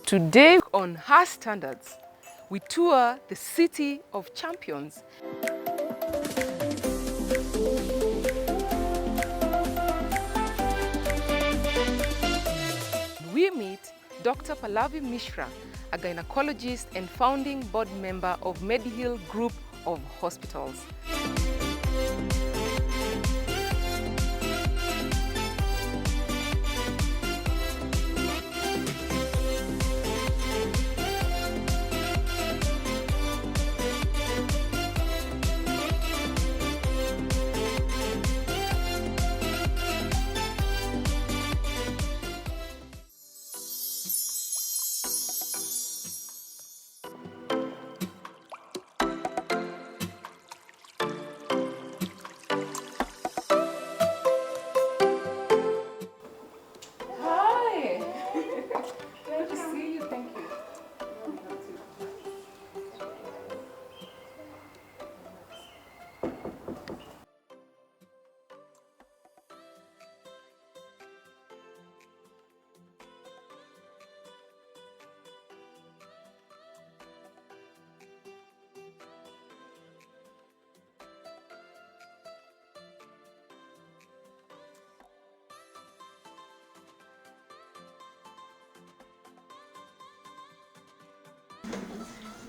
Today on Her Standards, we tour the City of Champions. We meet Dr. Pallavi Mishra, a gynecologist and founding board member of Mediheal Group of Hospitals.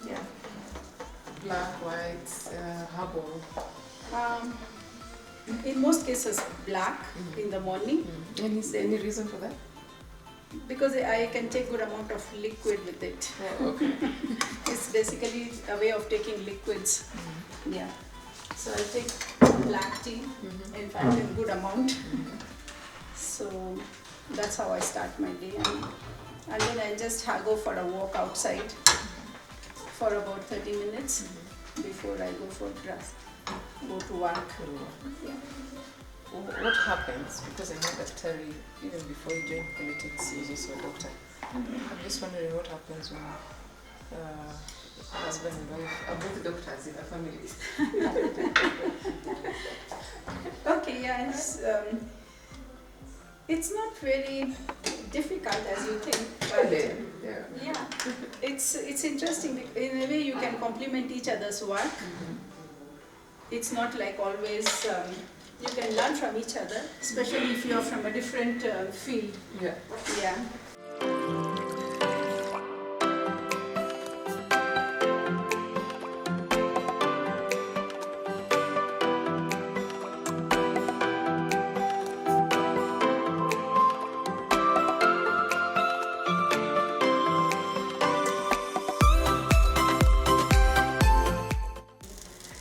Yeah. Black, white, herbal. In most cases, black in the morning. Any reason for that? Because I can take good amount of liquid with it. Oh, okay. It's basically a way of taking liquids. Yeah. So I take black tea, in fact, in good amount. So that's how I start my day. And then I just go for a walk outside for about 30 minutes before I go to work. Yeah. What happens? Because I know that Terry, even before you joined politics, is also a doctor. I'm just wondering what happens when husband and wife are both doctors in a family. Okay, yeah, it's not very difficult as you think, but yeah, it's interesting. In a way, you can complement each other's work. It's not like always. You can learn from each other, especially if you are from a different field. Yeah. Yeah.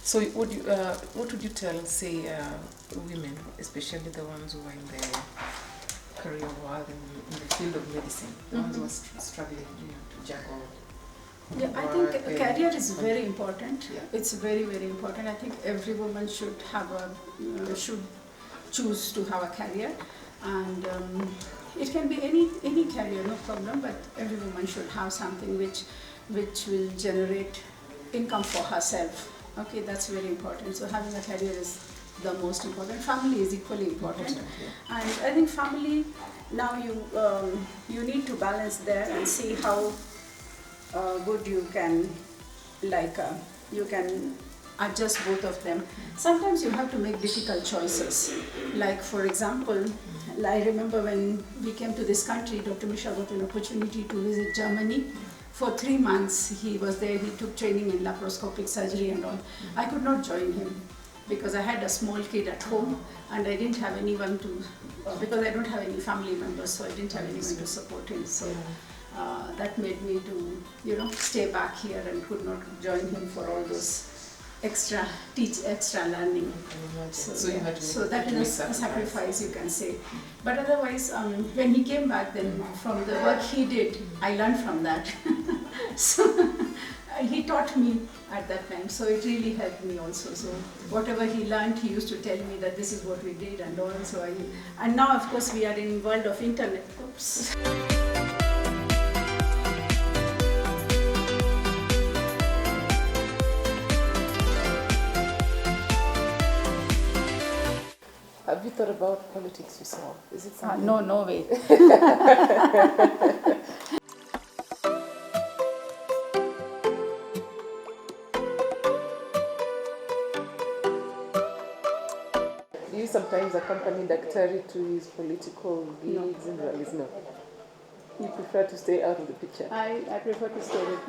So what would you tell, say, women, especially the ones who are in the career world, in the field of medicine, the ones who are struggling to juggle? Yeah, I think a career is very important. Yeah. It's very, very important. I think every woman should have should choose to have a career, and it can be any career, no problem. But every woman should have something which will generate income for herself. Okay, that's very important. So having a career is the most important. Family is equally important, and I think family now you need to balance there and see how good you can you can adjust both of them. Sometimes you have to make difficult choices. Like for example, I remember when we came to this country, Dr. Mishra got an opportunity to visit Germany. For 3 months he was there. He took training in laparoscopic surgery and all. I could not join him because I had a small kid at home and I didn't have anyone to, because I don't have any family members, so I didn't have anyone to support him. So that made me to, stay back here and could not join him for all those extra learning. So you had to so that is a sacrifice, you can say. But otherwise, when he came back, then from the work he did, I learned from that. So he taught me at that time, so it really helped me also. So whatever he learned, he used to tell me that this is what we did and all. So and now of course we are in world of internet. Oops. Have you thought about politics yourself? Is it something? No way. you sometimes accompany Daktari to his political gigs and rallies? No. You prefer to stay out of the picture? I prefer to stay with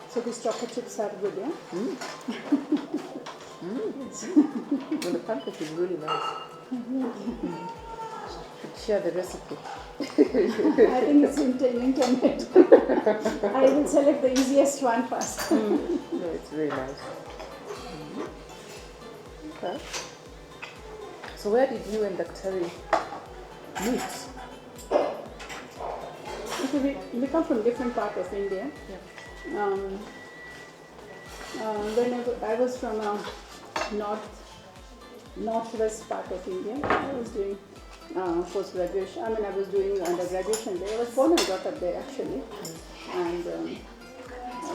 So these chocolate chips are good, yeah? Well, the pancake is really nice. Share the recipe. I think it's in the internet. I will select the easiest one first. No, it's very nice. Okay. So where did you and Daktari meet? Okay, we come from different part of India. Yeah. When I was from northwest part of India, I was doing post-graduation. I was doing undergraduation there. I was born and brought up there actually. And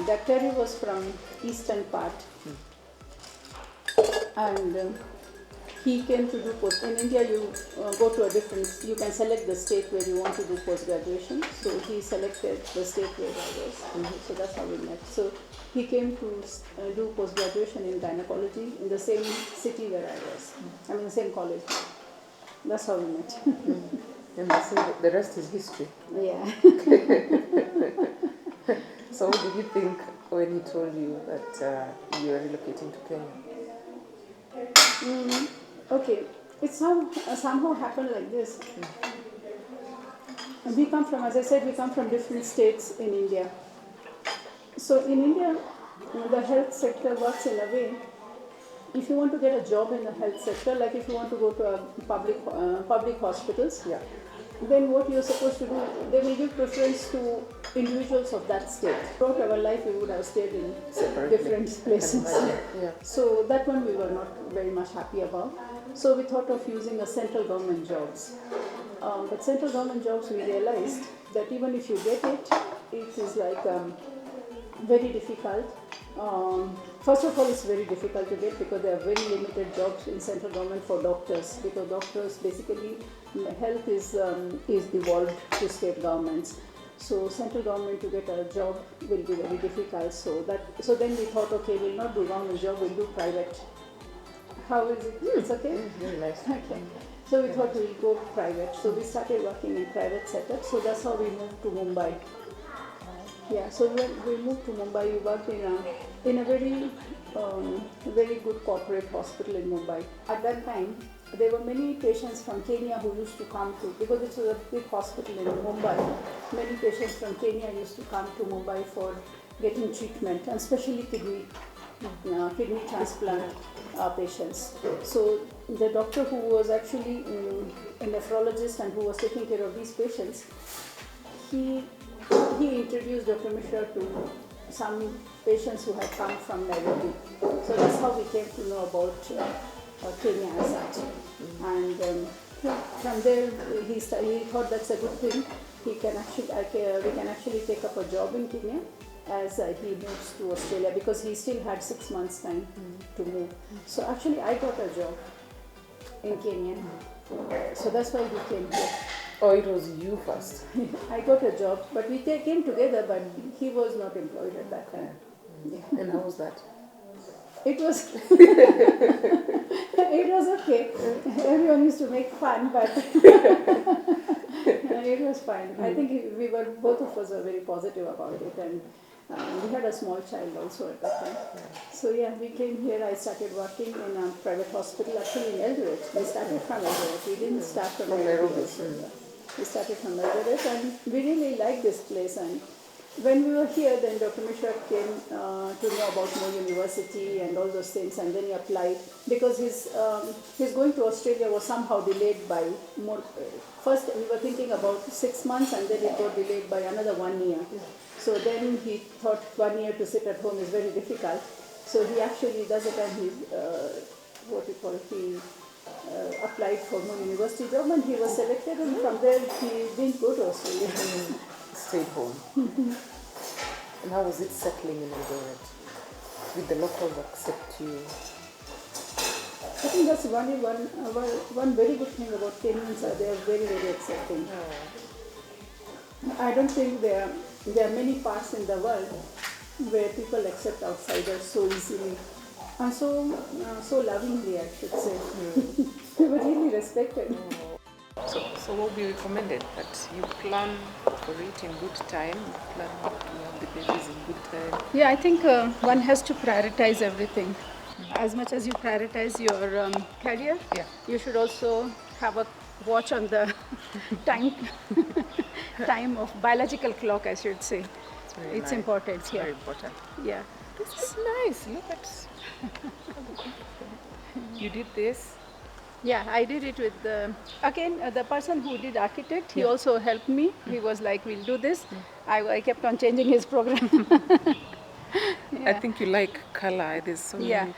Daktari was from eastern part. And he came to do post. In India, you go to a different. You can select the state where you want to do post-graduation. So he selected the state where I was. So that's how we met. So he came to do post-graduation in gynecology in the same city where I was. The same college. That's how we met. And the rest is history. Yeah. So what did you think when he told you that you were relocating to Kenya? Okay, it somehow happened like this. We come from, as I said, we come from different states in India. So in India, the health sector works in a way. If you want to get a job in the health sector, like if you want to go to a public hospitals, Yeah. then what you're supposed to do, they will give preference to individuals of that state. Throughout our life, we would have stayed in Separately. different places. Yeah. So that one we were not very much happy about. So we thought of using a central government jobs. But central government jobs, we realized that even if you get it, it is like very difficult. First of all, it's very difficult to get because there are very limited jobs in central government for doctors, because doctors basically health is devolved to state governments. So central government to get a job will be very difficult. So then we thought, okay, we'll not do government job, we'll do private. How is it? It's okay? Very nice. Okay. So we thought we'll go private. So we started working in private setup. So that's how we moved to Mumbai. Yeah, so when we moved to Mumbai, we worked in a very good corporate hospital in Mumbai. At that time, there were many patients from Kenya who used to come to, because it was a big hospital in Mumbai, many patients from Kenya used to come to Mumbai for getting treatment, and especially kidney transplant patients. So the doctor who was actually a nephrologist and who was taking care of these patients, he introduced Dr. Mishra to some patients who had come from Nairobi. So that's how we came to know about Kenya as such. And from there, he thought that's a good thing. We can actually take up a job in Kenya as he moves to Australia, because he still had 6 months time to move. So actually, I got a job in Kenya. So that's why we came here. Oh, it was you first. I got a job, but we came together, but he was not employed at that time. Yeah. And how was that? It was it was okay. Everyone used to make fun, but it was fine. I think both of us were very positive about it, and we had a small child also at that time. So yeah, we came here. I started working in a private hospital, actually in Eldoret. We started from Eldoret. We didn't start from Nairobi. We started from Eldoret, and we really liked this place. And when we were here, then Dr. Mishra came to know about More University and all those things, and then he applied, because his going to Australia was somehow delayed by more. First, we were thinking about 6 months, and then it got delayed by another 1 year. So then he thought 1 year to sit at home is very difficult. So he actually does it, and he applied for More University job, and he was selected, and from there he didn't go to Australia. Stayed home. And how was it settling in Eldoret? Did the locals accept you? I think think that's one very good thing about Kenyans are they are very, very accepting. I don't think there are many parts in the world where people accept outsiders so easily and so lovingly, I should say. They were really respected. So what would be recommended? That you plan for it in good time, you plan to have the babies in good time? Yeah, I think one has to prioritize everything. As much as you prioritize your career, you should also have a watch on the time of biological clock, I should say. It's important. It's very important. Yeah. This is nice. Look at you did this. Yeah, I did it with the person who did architect. He also helped me. He was like, "We'll do this." I kept on changing his program. I think you like color. There's so many.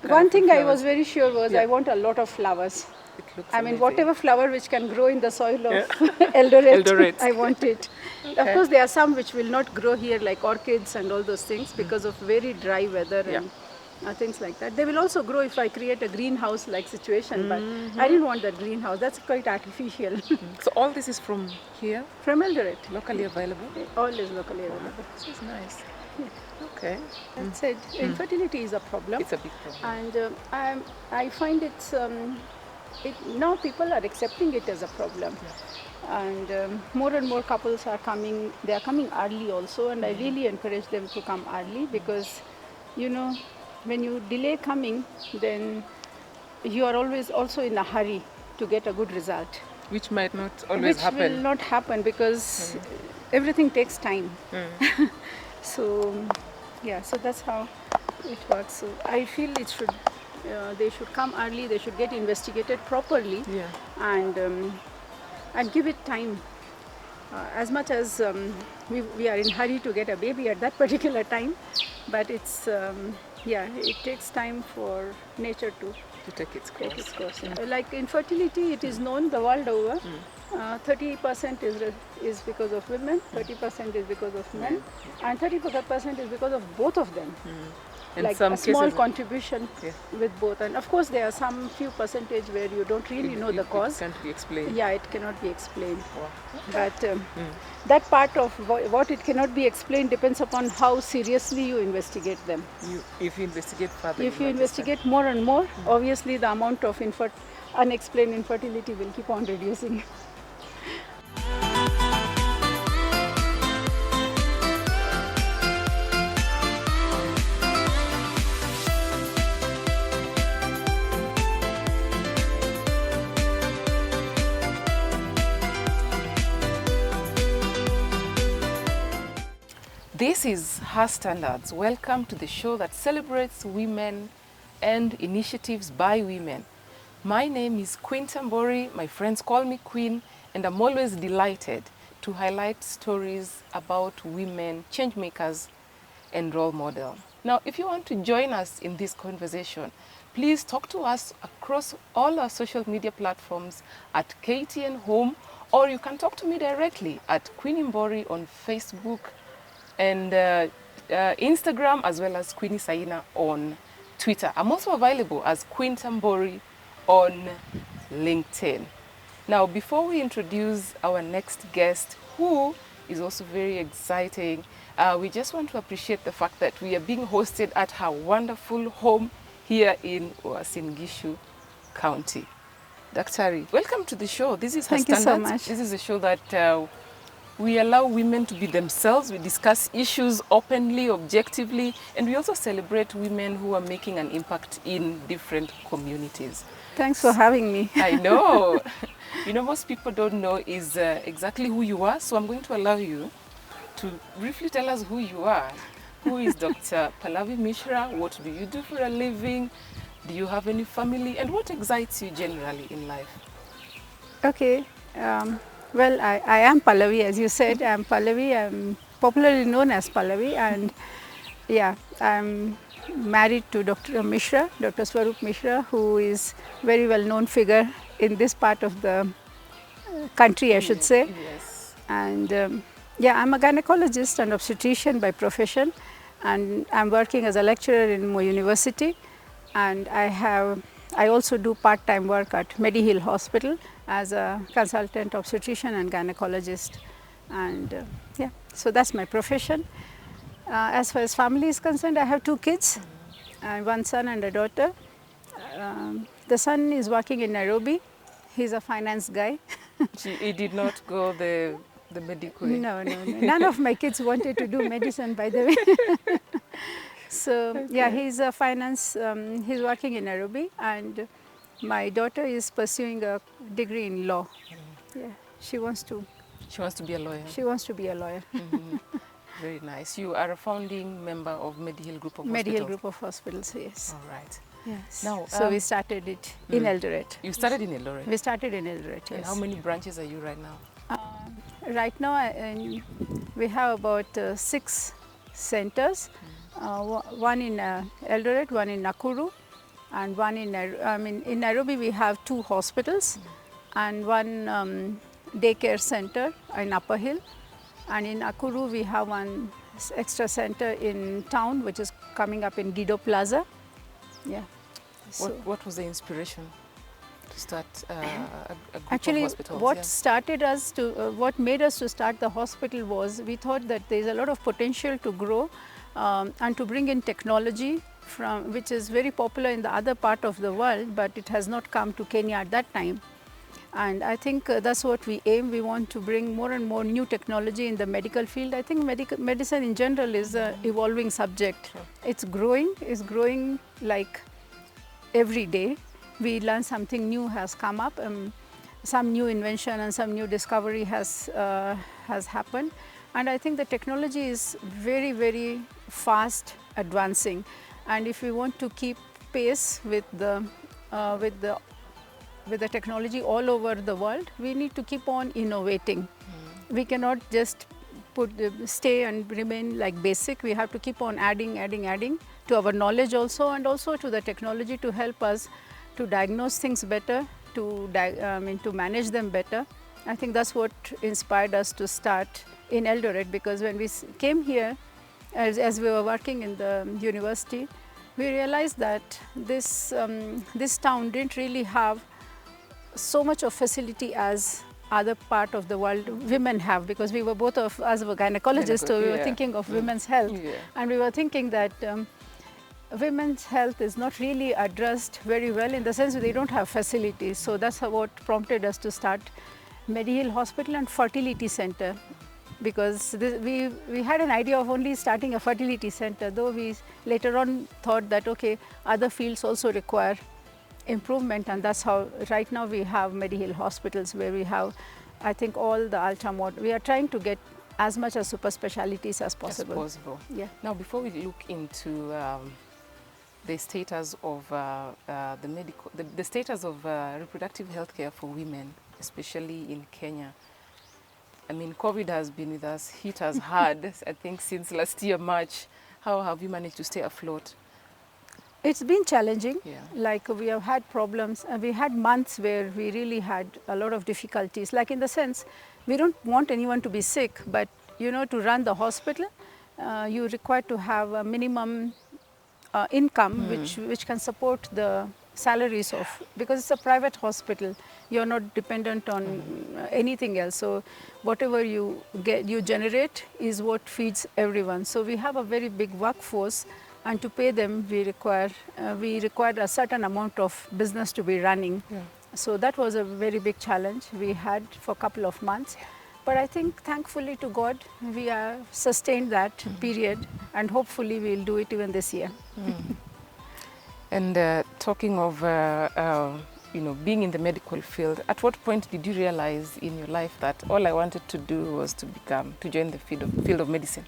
One thing flowers. I was very sure was I want a lot of flowers. It looks I mean, amazing. whatever flower which can grow in the soil of Eldoret, I want it. Of course, there are some which will not grow here, like orchids and all those things, because of very dry weather and things like that. They will also grow if I create a greenhouse-like situation, but I didn't want that greenhouse. That's quite artificial. So all this is from here, From Eldoret. locally available. All is locally available. This is nice. Okay. That's it. Infertility is a problem. It's a big problem. And I find now people are accepting it as a problem. And more and more couples are coming, they are coming early also, and I really encourage them to come early because, when you delay coming, then you are always also in a hurry to get a good result. Which might not always happen. Which will not happen because everything takes time. So that's how it works. So I feel they should come early, they should get investigated properly and give it time. As much as we are in hurry to get a baby at that particular time, but it takes time for nature to take its course. Like infertility, it is known the world over. 30% is because of women, 30% is because of men, and 30% is because of both of them. In like some a small cases, contribution with both. And of course, there are some few percentage where you don't really know the cause. It can't be explained. Yeah, it cannot be explained. Wow. But that part of what it cannot be explained depends upon how seriously you investigate them. If you investigate further. If you investigate more and more, obviously the amount of unexplained infertility will keep on reducing. This is Her Standards. Welcome to the show that celebrates women and initiatives by women. My name is Queen Tambori. My friends call me Queen, and I'm always delighted to highlight stories about women, change makers, and role model. Now, if you want to join us in this conversation, please talk to us across all our social media platforms at KTN Home, or you can talk to me directly at Queen Mbori on Facebook and Instagram, as well as Queenie Saina on Twitter. I'm also available as Queen Tambori on LinkedIn. Now, before we introduce our next guest, who is also very exciting, we just want to appreciate the fact that we are being hosted at her wonderful home here in Uasin Gishu County. Daktari, welcome to the show. This is Her Standards. Thank you so much. This is a show that we allow women to be themselves. We discuss issues openly, objectively, and we also celebrate women who are making an impact in different communities. Thanks for having me. I know. Most people don't know is exactly who you are, so I'm going to allow you to briefly tell us who you are. Who is Dr. Pallavi Mishra? What do you do for a living? Do you have any family? And what excites you generally in life? Okay. Well, I am Pallavi, as you said. I'm Pallavi. I'm popularly known as Pallavi, and I'm married to Dr. Mishra, Dr. Swarup Mishra, who is very well-known figure in this part of the country, I should say. Yes. And I'm a gynecologist and obstetrician by profession, and I'm working as a lecturer in Mo University, and I have I also do part-time work at Medihill Hospital as a consultant obstetrician and gynecologist, and yeah, so that's my profession. As far as family is concerned, I have 2 kids, one son and a daughter. The son is working in Nairobi. He's a finance guy. He did not go the medical way. No, no, no. None of my kids wanted to do medicine, by the way. So yeah, he's a finance. He's working in Nairobi, and my daughter is pursuing a degree in law. Yeah, she wants to. She wants to be a lawyer. She wants to be a lawyer. Very nice. You are a founding member of Medihill Group of Medihill Hospitals. Group of Hospitals. Yes. All right. Yes. Now, so we started it in Eldoret. You started in Eldoret. We started in Eldoret. And Yes. how many branches are you right now? Right now, we have about 6 centers. One in Eldoret, one in Nakuru, and one in in Nairobi we have 2 hospitals, and one daycare center in Upper Hill, and in Nakuru we have one extra center in town, which is coming up in Guido Plaza. Yeah. So What was the inspiration to start a group actually, of hospitals? what Yeah. started us to, what made us to start the hospital was we thought that there is a lot of potential to grow and to bring in technology from which is very popular in the other part of the world, but it has not come to Kenya at that time. And I think that's what we aim. We want to bring more and more new technology in the medical field. I think medicine in general is an evolving subject. Sure. It's growing like every day. We learn something new has come up, some new invention and some new discovery has happened. And I think the technology is very, very fast advancing. And if we want to keep pace with the technology all over the world, we need to keep on innovating. We cannot just stay and remain like basic. We have to keep on adding to our knowledge also, and also to the technology to help us to diagnose things better, to manage them better. I think that's what inspired us to start in Eldoret, because when we came here, as we were working in the university, we realized that this town didn't really have so much of facility as other part of the world women have, because we were both of us were gynecologists, so we were thinking of women's health, and we were thinking that women's health is not really addressed very well, in the sense that they don't have facilities. So that's what prompted us to start Medihill Hospital and Fertility Center, because we had an idea of only starting a fertility center, though we later on thought that okay, other fields also require improvement, and that's how right now we have Medihill Hospitals, where we have, I think, all the ultramodern. We are trying to get as much as super specialties as possible. Yeah. Now, before we look into the status of the status of reproductive health care for women, especially in Kenya. I mean, COVID has been with us, hit us hard, I think, since last year, March. How have you managed to stay afloat? It's been challenging. Yeah. Like, we have had problems. We had months where we really had a lot of difficulties. Like, in the sense, we don't want anyone to be sick, but you know, to run the hospital, you require to have a minimum income which can support the salaries of, because it's a private hospital, you're not dependent on anything else. So whatever you generate is what feeds everyone. So we have a very big workforce, and to pay them we require a certain amount of business to be running. Yeah. So that was a very big challenge we had for a couple of months. But I think, thankfully to God, we have sustained that period, and hopefully we'll do it even this year. And talking of being in the medical field, at what point did you realize in your life that all I wanted to do was to join the field of medicine?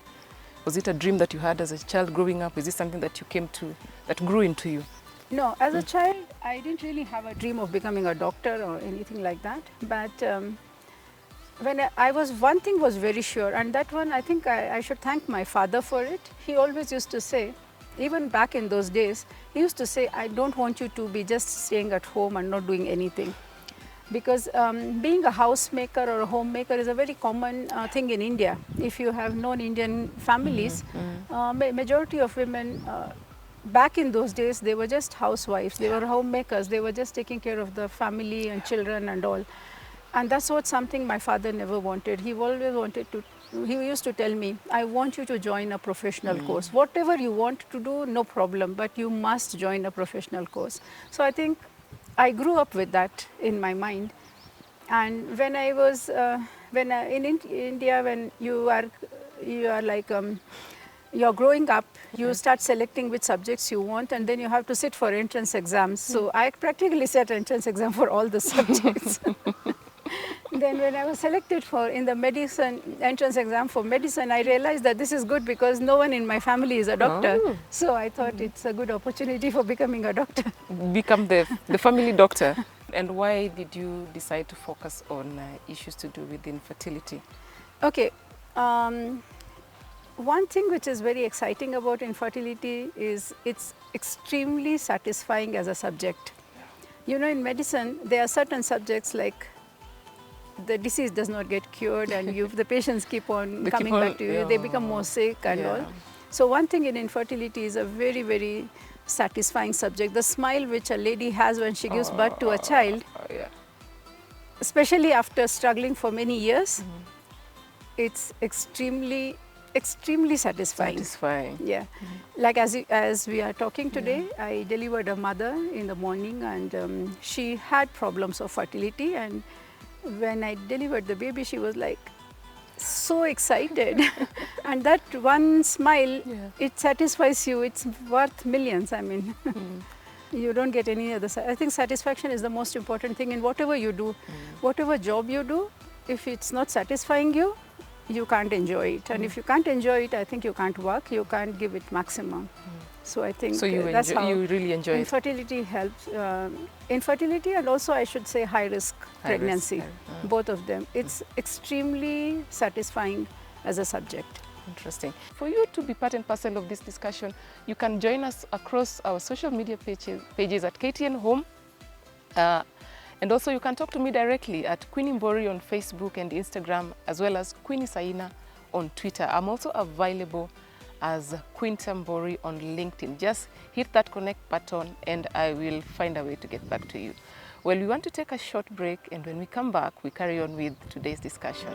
Was it a dream that you had as a child growing up? Is this something that you came to, that grew into you? No, as a child, I didn't really have a dream of becoming a doctor or anything like that. But when one thing was very sure, and that one, I think I should thank my father for it. He always used to say, even back in those days, he used to say, I don't want you to be just staying at home and not doing anything. Because being a housemaker or a homemaker is a very common thing in India. If you have known Indian families, majority of women back in those days, they were just housewives, they were homemakers, they were just taking care of the family and children and all. And that's what something my father never wanted. He always wanted to, he used to tell me, I want you to join a professional course. Whatever you want to do, no problem, but you must join a professional course. So I think I grew up with that in my mind. And when I was, in India, when you are like, you're growing up, you start selecting which subjects you want, and then you have to sit for entrance exams. So I practically sat entrance exam for all the subjects. Then when I was selected for in the medicine entrance exam for medicine, I realized that this is good because no one in my family is a doctor. Oh. So I thought it's a good opportunity for becoming a doctor. Become the family doctor. And why did you decide to focus on issues to do with infertility? Okay. One thing which is very exciting about infertility is it's extremely satisfying as a subject. You know, in medicine, there are certain subjects like the disease does not get cured and the patients keep on coming back to you, they become more sick and all. So one thing in infertility is a very, very satisfying subject. The smile which a lady has when she gives birth to a child, especially after struggling for many years, it's extremely satisfying. Yeah. Like as we are talking today, I delivered a mother in the morning, and she had problems of fertility, and when I delivered the baby, she was like so excited. And that one smile, it satisfies you. It's worth millions. I mean, you don't get any other. I think satisfaction is the most important thing in whatever you do. Whatever job you do, if it's not satisfying you, you can't enjoy it. And if you can't enjoy it, I think you can't work, you can't give it maximum. So I think so that's how you really enjoy infertility helps. Infertility and also I should say high-risk pregnancy, both of them. It's extremely satisfying as a subject. Interesting. For you to be part and parcel of this discussion, you can join us across our social media pages at KTN Home. And also you can talk to me directly at Queenie Mbori on Facebook and Instagram, as well as Queenie Saina on Twitter. I'm also available as Quinta Mbori on LinkedIn. Just hit that connect button and I will find a way to get back to you. Well, we want to take a short break, and when we come back, we carry on with today's discussion.